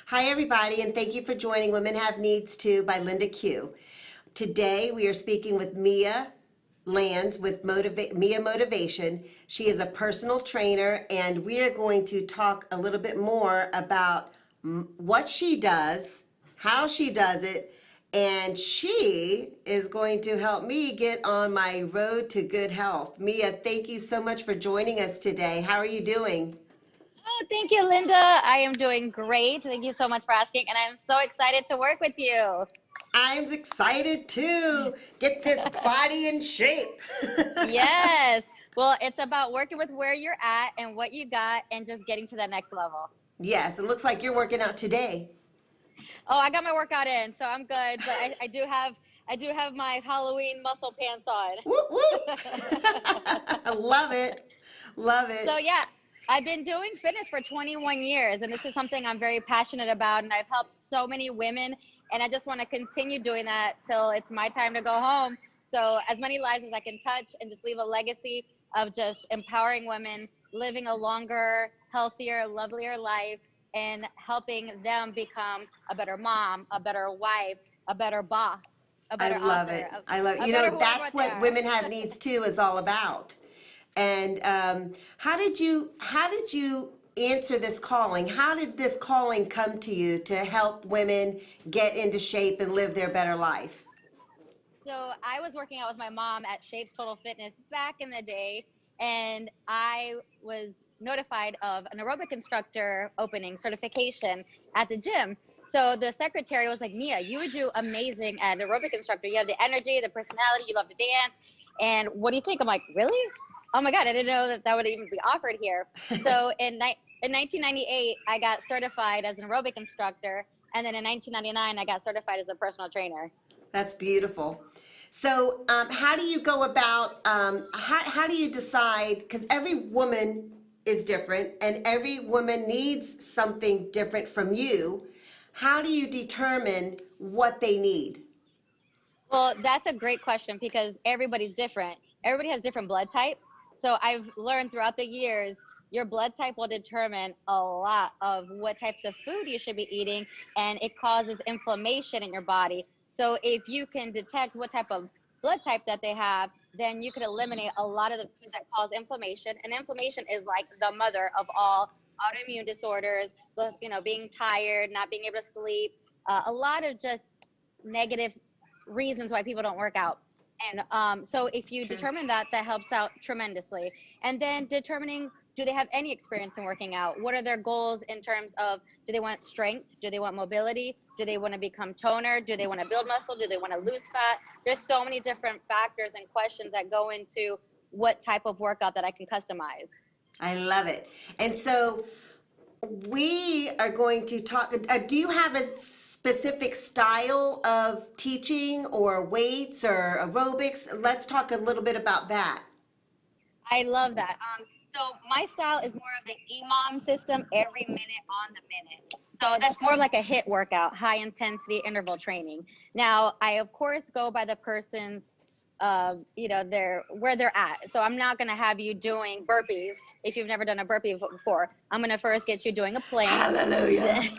Hi, everybody, and thank you for joining Women Have Needs Too by LindaQ. Today, we are speaking with Mia Lanz with Mia Motivation. She is a personal trainer, and we are going to talk a little bit more about what she does, how she does it, and she is going to help me get on my road to good health. Mia, thank you so much for joining us today. How are you doing? Oh, thank you, Linda. I am doing great. Thank you so much for asking. And I'm so excited to work with you. I'm excited to get this body in shape. Yes. Well, it's about working with where you're at and what you got and just getting to that next level. Yes, it looks like you're working out today. Oh, I got my workout in, so I'm good. But I do have my Halloween muscle pants on. Whoop, whoop. Love it. Love So it. yeah, I've been doing fitness for 21 years, and this is something I'm very passionate about, and I've helped so many women, and I just want to continue doing that till it's my time to go home. So as many lives as I can touch and just leave a legacy of just empowering women, living a longer, healthier, lovelier life, and helping them become a better mom, a better wife, a better boss, a I better love author, it. I love it. a better whoever That's they what are. Women Have Needs Too is all about. And how did you answer this calling? How did this calling come to you to help women get into shape and live their better life? So I was working out with my mom at Shapes Total Fitness back in the day, and I was notified of an aerobic instructor opening certification at the gym. So the secretary was like, Mia, you would do amazing as an aerobic instructor. You have the energy, the personality, you love to dance. And what do you think? I'm like, really? Oh my God, I didn't know that that would even be offered here. So in 1998, I got certified as an aerobic instructor. And then in 1999, I got certified as a personal trainer. That's beautiful. So, how do you go about, how do you decide? Because every woman is different and every woman needs something different from you. How do you determine what they need? Well, that's a great question because everybody's different. Everybody has different blood types. So I've learned throughout the years, your blood type will determine a lot of what types of food you should be eating, and it causes inflammation in your body. So if you can detect what type of blood type that they have, then you could eliminate a lot of the foods that cause inflammation. And inflammation is like the mother of all autoimmune disorders, being tired, not being able to sleep, a lot of just negative reasons why people don't work out. And so if you True. determine that, that helps out tremendously. And then determining, do they have any experience in working out? What are their goals in terms of, do they want strength? Do they want mobility? Do they want to become toner? Do they want to build muscle? Do they want to lose fat? There's so many different factors and questions that go into what type of workout that I can customize. I love it. And so we are going to talk. Do you have a specific style of teaching or weights or aerobics? Let's talk a little bit about that. I love that. So my style is more of the EMOM system, every minute on the minute. So that's more like a hit workout, high intensity interval training. Now, I of course go by the person's, their where they're at. So I'm not going to have you doing burpees if you've never done a burpee before. I'm going to first get you doing a plank. Hallelujah.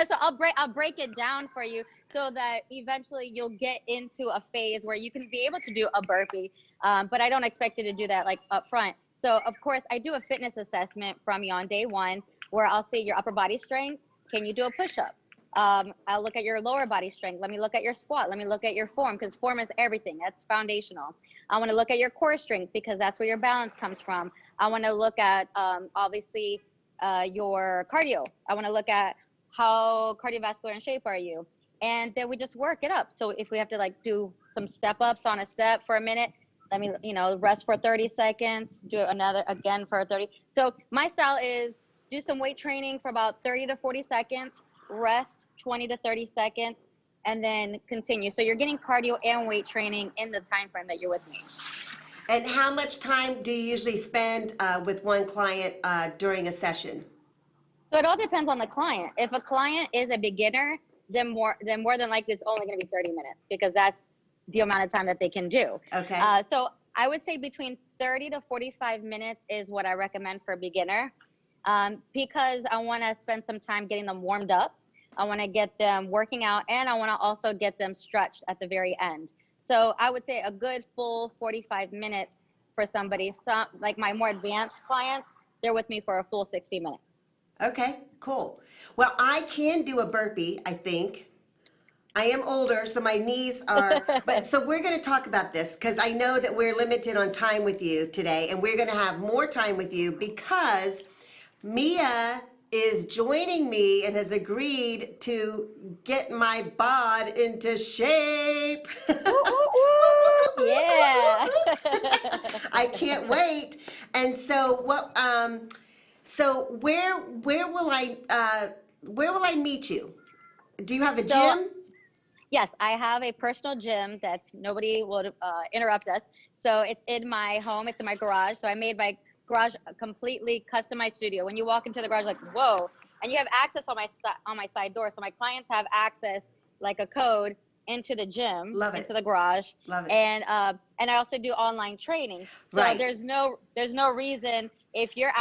So I'll break it down for you so that eventually you'll get into a phase where you can be able to do a burpee. But I don't expect you to do that like up front. So of course I do a fitness assessment from you on day one where I'll see your upper body strength. Can you do a push-up? I'll look at your lower body strength. Let me look at your squat. Let me look at your form because form is everything. That's foundational. I want to look at your core strength because that's where your balance comes from. I want to look at obviously your cardio. I want to look at how cardiovascular in shape are you, and then we just work it up. So if we have to like do some step ups on a step for a minute, let me rest for 30 seconds, do another again for 30. So my style is do some weight training for about 30 to 40 seconds, rest 20 to 30 seconds, and then continue. So you're getting cardio and weight training in the time frame that you're with me. And how much time do you usually spend with one client during a session? So it all depends on the client. If a client is a beginner, then more than likely it's only going to be 30 minutes because that's the amount of time that they can do. Okay. So I would say between 30 to 45 minutes is what I recommend for a beginner. because I want to spend some time getting them warmed up. I want to get them working out, and I want to also get them stretched at the very end. So I would say a good full 45 minutes for somebody. Some like my more advanced clients, they're with me for a full 60 minutes. Okay, cool. Well, I can do a burpee, I think. I am older, so my knees are, but so we're going to talk about this because I know that we're limited on time with you today, and we're going to have more time with you because Mia is joining me and has agreed to get my bod into shape. Woo, woo, woo. Yeah. I can't wait. And so what? So where will I meet you? Do you have a gym? Yes, I have a personal gym that nobody will interrupt us. So it's in my home, it's in my garage. So I made my garage a completely customized studio. When you walk into the garage, like, whoa, and you have access on my side door. So my clients have access, like a code, into the gym, Love it. into the garage. Love it. And I also do online training. So Right. there's no reason if you're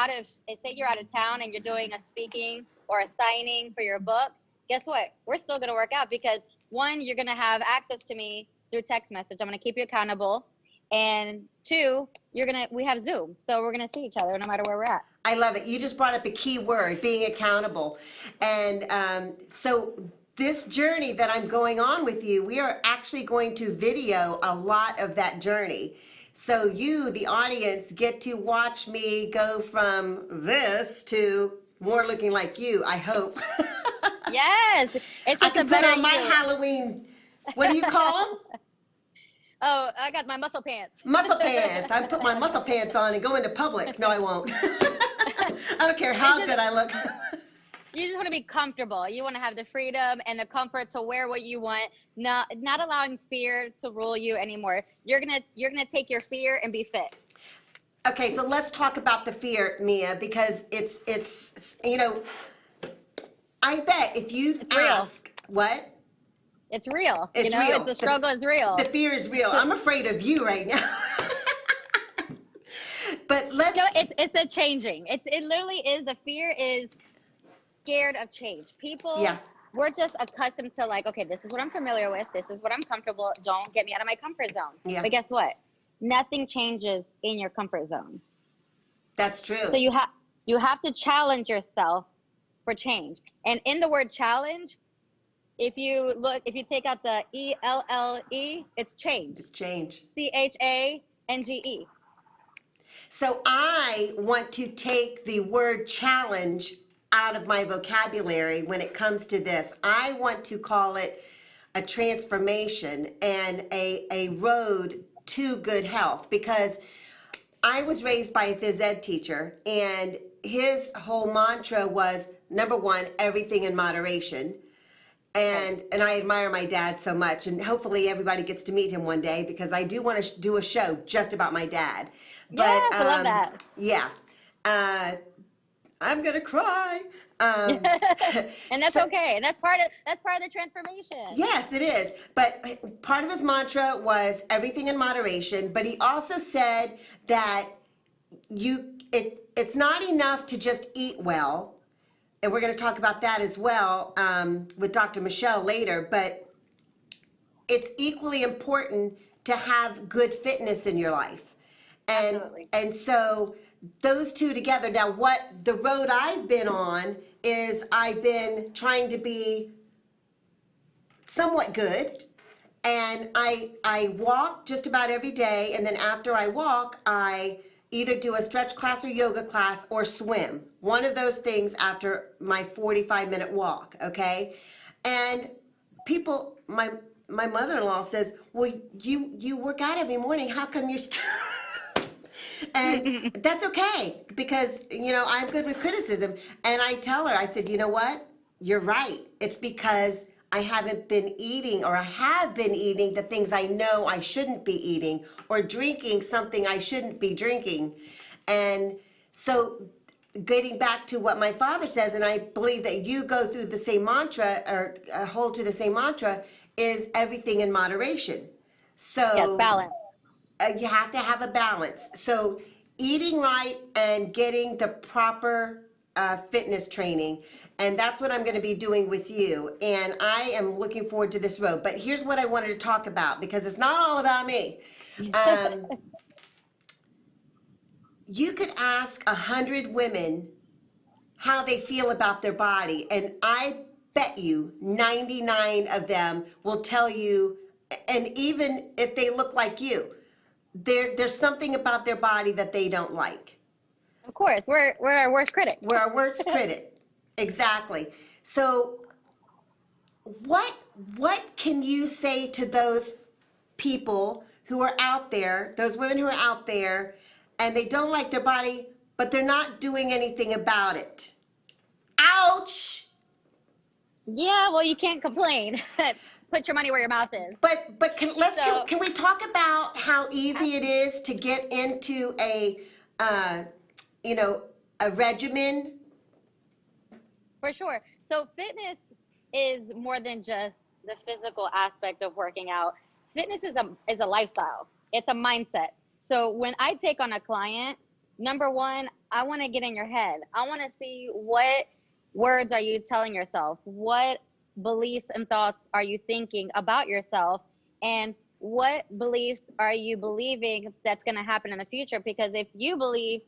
say you're out of town and you're doing a speaking or a signing for your book, guess what? We're still going to work out because one, you're going to have access to me through text message. I'm going to keep you accountable. And two, we have Zoom. So we're going to see each other no matter where we're at. I love it. You just brought up a key word, being accountable. And so this journey that I'm going on with you, we are actually going to video a lot of that journey. So you, the audience, get to watch me go from this to more looking like you, I hope. Yes. It's I just can a put better on my you. Halloween, what do you call them? Oh, I got my muscle pants. Muscle pants. I put my muscle pants on and go into Publix. No, I won't. I don't care how good I look. You just want to be comfortable. You want to have the freedom and the comfort to wear what you want, not allowing fear to rule you anymore. You're gonna take your fear and be fit. Okay, so let's talk about the fear, Mia, because it's I bet if you It's real. ask what? It's real. It's real. The struggle is real. The fear is real. I'm afraid of you right now. But it's the changing. It literally is. The fear is scared of change. People, we're just accustomed to like, okay, this is what I'm familiar with. This is what I'm comfortable. Don't get me out of my comfort zone. Yeah. But guess what? Nothing changes in your comfort zone. That's true. So you have to challenge yourself for change. And in the word challenge, if you take out the ELLE, it's change. It's change. CHANGE. So I want to take the word challenge out of my vocabulary when it comes to this. I want to call it a transformation and a road to good health, because I was raised by a phys ed teacher, and his whole mantra was, number one, everything in moderation. And I admire my dad so much, and hopefully everybody gets to meet him one day, because I do want to do a show just about my dad. But yes, I love that. Yeah, I'm gonna cry. And that's okay. And that's part of the transformation. Yes, it is. But part of his mantra was everything in moderation. But he also said that it's not enough to just eat well. And we're going to talk about that as well with Dr. Michelle later. But it's equally important to have good fitness in your life. Absolutely. And so those two together. Now, what the road I've been on is I've been trying to be somewhat good. And I walk just about every day. And then after I walk, I either do a stretch class or yoga class or swim. One of those things after my 45-minute walk, okay? And people, my mother-in-law says, well, you work out every morning. How come you're still... And that's okay, because, I'm good with criticism. And I tell her, I said, you know what? You're right. It's because I haven't been eating, or I have been eating the things I know I shouldn't be eating, or drinking something I shouldn't be drinking. And so getting back to what my father says, and I believe that you go through the same mantra, or hold to the same mantra, is everything in moderation. So yes, balance. You have to have a balance. So eating right and getting the proper fitness training, and that's what I'm going to be doing with you. And I am looking forward to this road. But here's what I wanted to talk about, because it's not all about me. You could ask 100 women how they feel about their body, and I bet you 99 of them will tell you, and even if they look like you, there's something about their body that they don't like. Of course, we're our worst critic. We're our worst critic. Exactly. So what can you say to those people who are out there, those women who are out there, and they don't like their body, but they're not doing anything about it? Ouch! Yeah, well, you can't complain. Put your money where your mouth is. But can we talk about how easy it is to get into a a regimen? For sure. So fitness is more than just the physical aspect of working out. Fitness is a lifestyle. It's a mindset. So when I take on a client, number one, I want to get in your head. I want to see what words are you telling yourself? What beliefs and thoughts are you thinking about yourself? And what beliefs are you believing that's going to happen in the future? Because if you believe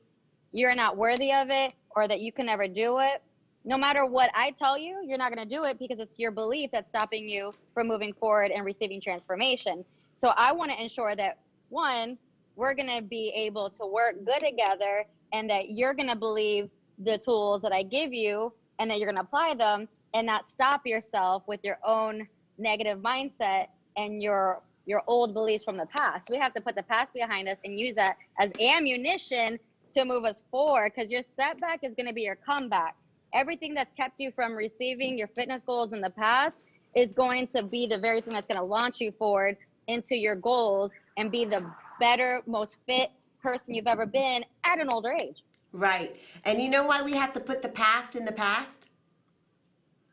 you're not worthy of it, or that you can never do it, no matter what I tell you, you're not going to do it, because it's your belief that's stopping you from moving forward and receiving transformation. So I want to ensure that, one, we're going to be able to work good together, and that you're going to believe the tools that I give you, and that you're going to apply them, and not stop yourself with your own negative mindset and your old beliefs from the past. We have to put the past behind us and use that as ammunition to move us forward, because your setback is going to be your comeback. Everything that's kept you from receiving your fitness goals in the past is going to be the very thing that's going to launch you forward into your goals and be the better, most fit person you've ever been at an older age. Right. And you know why we have to put the past in the past?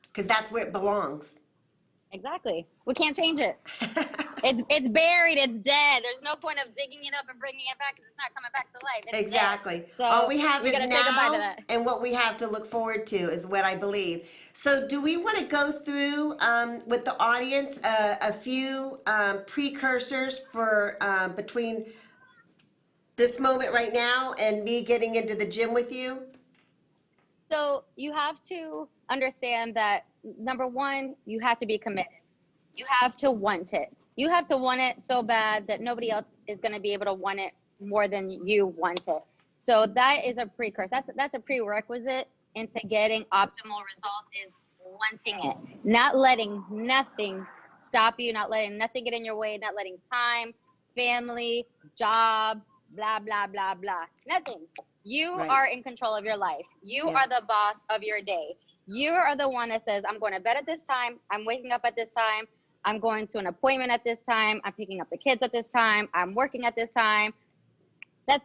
Because that's where it belongs. Exactly. We can't change it. It's buried. It's dead. There's no point of digging it up and bringing it back, because it's not coming back to life. It's exactly. Dead. So all we have we is gotta say goodbye to now, that. and what we have to look forward to is what I believe. So do we want to go through with the audience a few precursors for between this moment right now and me getting into the gym with you? So you have to understand that, number one, you have to be committed. You have to want it. You have to want it so bad that nobody else is going to be able to want it more than you want it. So that is a precursor. That's a prerequisite into getting optimal results, is wanting it. Not letting nothing stop you, not letting nothing get in your way, not letting time, family, job, blah, blah, blah, blah. Nothing. You are in control of your life. You are the boss of your day. You are the one that says, I'm going to bed at this time. I'm waking up at this time. I'm going to an appointment at this time. I'm picking up the kids at this time. I'm working at this time.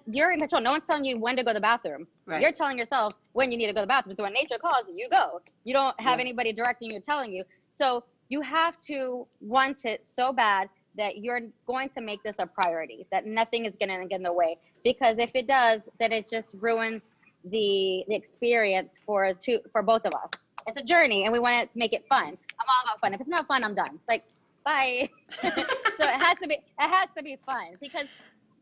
You're in control. No one's telling you when to go to the bathroom. Right. You're telling yourself when you need to go to the bathroom. So when nature calls, you go. You don't have anybody directing you, telling you. So you have to want it so bad that you're going to make this a priority, that nothing is going to get in the way. Because if it does, then it just ruins the experience for both of us. It's a journey, and we want it to make it fun. I'm all about fun. If it's not fun, I'm done. It's like, bye. So it has to be fun, because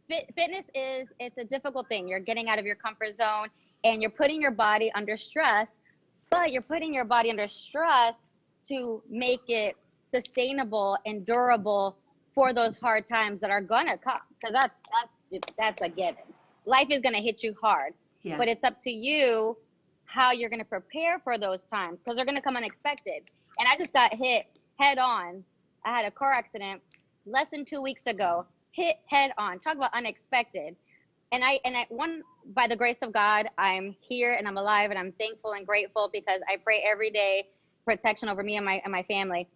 fitness it's a difficult thing. You're getting out of your comfort zone, and you're putting your body under stress, but you're putting your body under stress to make it sustainable and durable for those hard times that are gonna come. So that's a given. Life is gonna hit you hard, but it's up to you how you're gonna prepare for those times, because they're gonna come unexpected. And I just got hit head on. I had a car accident less than 2 weeks ago, hit head on. Talk about unexpected. And I by the grace of God, I'm here and I'm alive, and I'm thankful and grateful, because I pray every day protection over me and my family.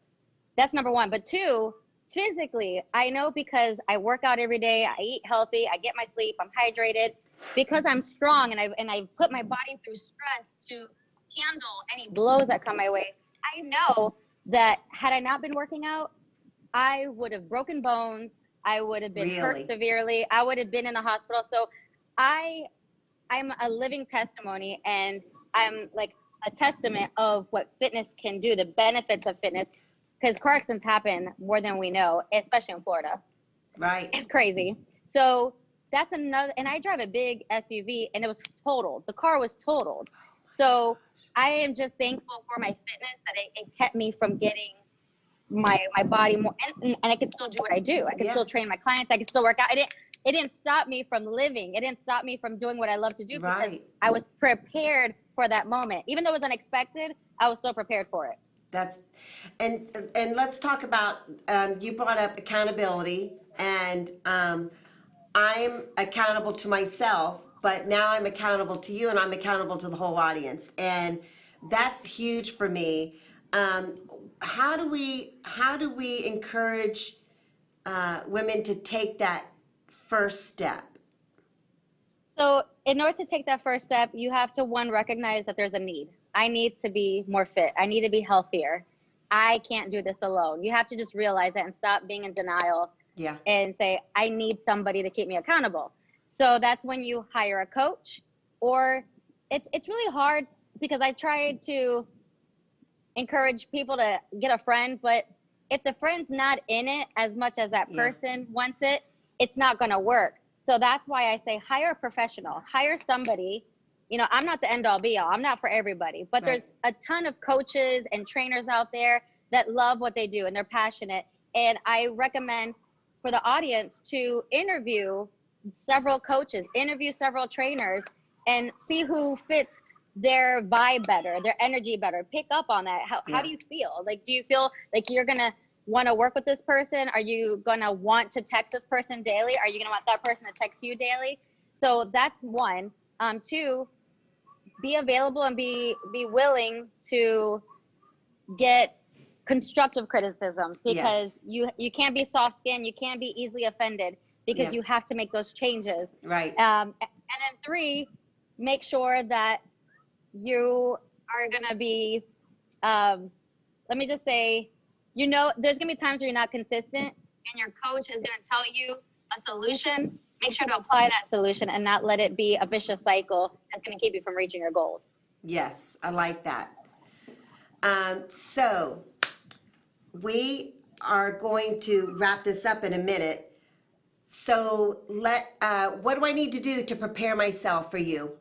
That's number one. But two, physically, I know, because I work out every day, I eat healthy, I get my sleep, I'm hydrated, because I'm strong, and I've put my body through stress to handle any blows that come my way. I know that had I not been working out, I would have broken bones. I would have been hurt severely. I would have been in the hospital. So I'm a living testimony, and I'm like a testament of what fitness can do, the benefits of fitness, because car accidents happen more than we know, especially in Florida. Right. It's crazy. So that's another, and I drive a big SUV and it was totaled. The car was totaled. So I am just thankful for my fitness that it kept me from getting my body more, and I can still do what I do. I can still train my clients. I can still work out. It didn't stop me from living. It didn't stop me from doing what I love to do because I was prepared for that moment. Even though it was unexpected, I was still prepared for it. That's, and let's talk about, you brought up accountability, and I'm accountable to myself, but now I'm accountable to you, and I'm accountable to the whole audience, and that's huge for me. How do we encourage women to take that first step? So in order to take that first step, you have to, one, recognize that there's a need. I need to be more fit. I need to be healthier. I can't do this alone. You have to just realize that and stop being in denial. Yeah. And say, I need somebody to keep me accountable. So that's when you hire a coach, or it's really hard because I've tried to encourage people to get a friend, but if the friend's not in it as much as that person wants it, it's not going to work. So that's why I say hire a professional, hire somebody. You know, I'm not the end all be all. I'm not for everybody, but there's a ton of coaches and trainers out there that love what they do and they're passionate. And I recommend for the audience to interview several coaches, interview several trainers, and see who fits their vibe better, their energy better. Pick up on that. How do you feel? Like, do you feel like you're going to want to work with this person? Are you going to want to text this person daily? Are you going to want that person to text you daily? So that's one. Two, be available and be willing to get constructive criticism, because you can't be soft skinned, you can't be easily offended, because you have to make those changes. Right. And then three, make sure that you are gonna be, let me just say, you know, there's gonna be times where you're not consistent and your coach is gonna tell you a solution. Make sure to apply that solution and not let it be a vicious cycle that's gonna keep you from reaching your goals. Yes, I like that. So we are going to wrap this up in a minute. So what do I need to do to prepare myself for you?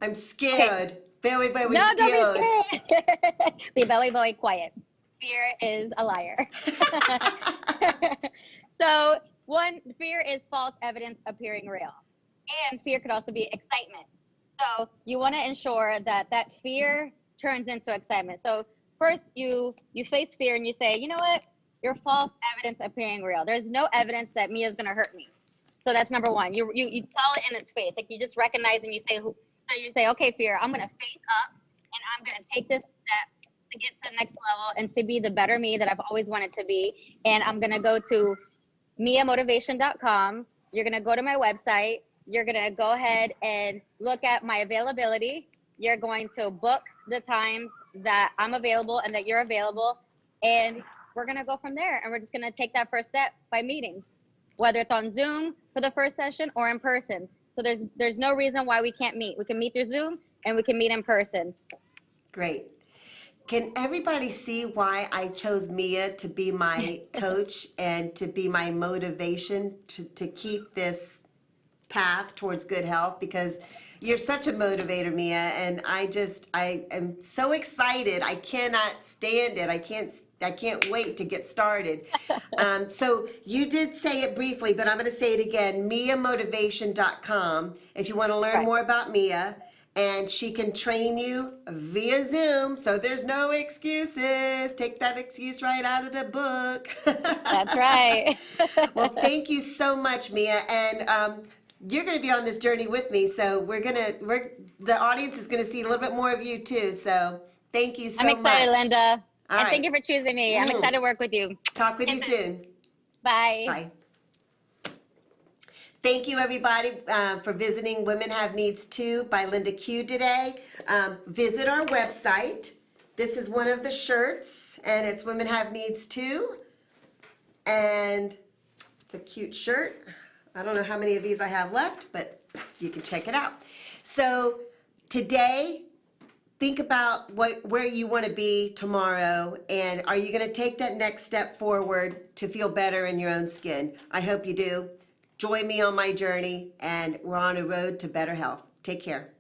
I'm scared. Okay. Very, very No, scared. don't be scared. Be very, very quiet. Fear is a liar. So one, fear is false evidence appearing real. And fear could also be excitement. So you want to ensure that that fear turns into excitement. So first you face fear and you say, you know what? You're false evidence appearing real. There's no evidence that Mia's going to hurt me. So that's number one. You tell it in its face. Like, you just recognize and you say, so you say, okay, fear, I'm going to face up and I'm going to take this step to get to the next level and to be the better me that I've always wanted to be. And I'm going to go to miamotivation.com. You're going to go to my website. You're going to go ahead and look at my availability. You're going to book the times that I'm available and that you're available. And we're going to go from there. And we're just going to take that first step by meeting, whether it's on Zoom for the first session or in person. So there's no reason why we can't meet. We can meet through Zoom and we can meet in person. Great. Can everybody see why I chose Mia to be my coach and to be my motivation to keep this path towards good health? Because you're such a motivator, Mia, and I am so excited. I cannot stand it. I can't wait to get started. So you did say it briefly, but I'm going to say it again, miamotivation.com, if you want to learn more about Mia. And she can train you via Zoom, so there's no excuses. Take that excuse right out of the book. That's right. Well, thank you so much, Mia, and you're going to be on this journey with me. So the audience is going to see a little bit more of you too. So thank you so much. I'm excited, Linda. All and right. Thank you for choosing me. I'm excited to work with you. Talk with you soon. Bye. Bye. Thank you, everybody, for visiting Women Have Needs Too by LindaQ today. Visit our website. This is one of the shirts, and it's Women Have Needs Too. And it's a cute shirt. I don't know how many of these I have left, but you can check it out. So today, think about where you want to be tomorrow, and are you going to take that next step forward to feel better in your own skin? I hope you do. Join me on my journey, and we're on a road to better health. Take care.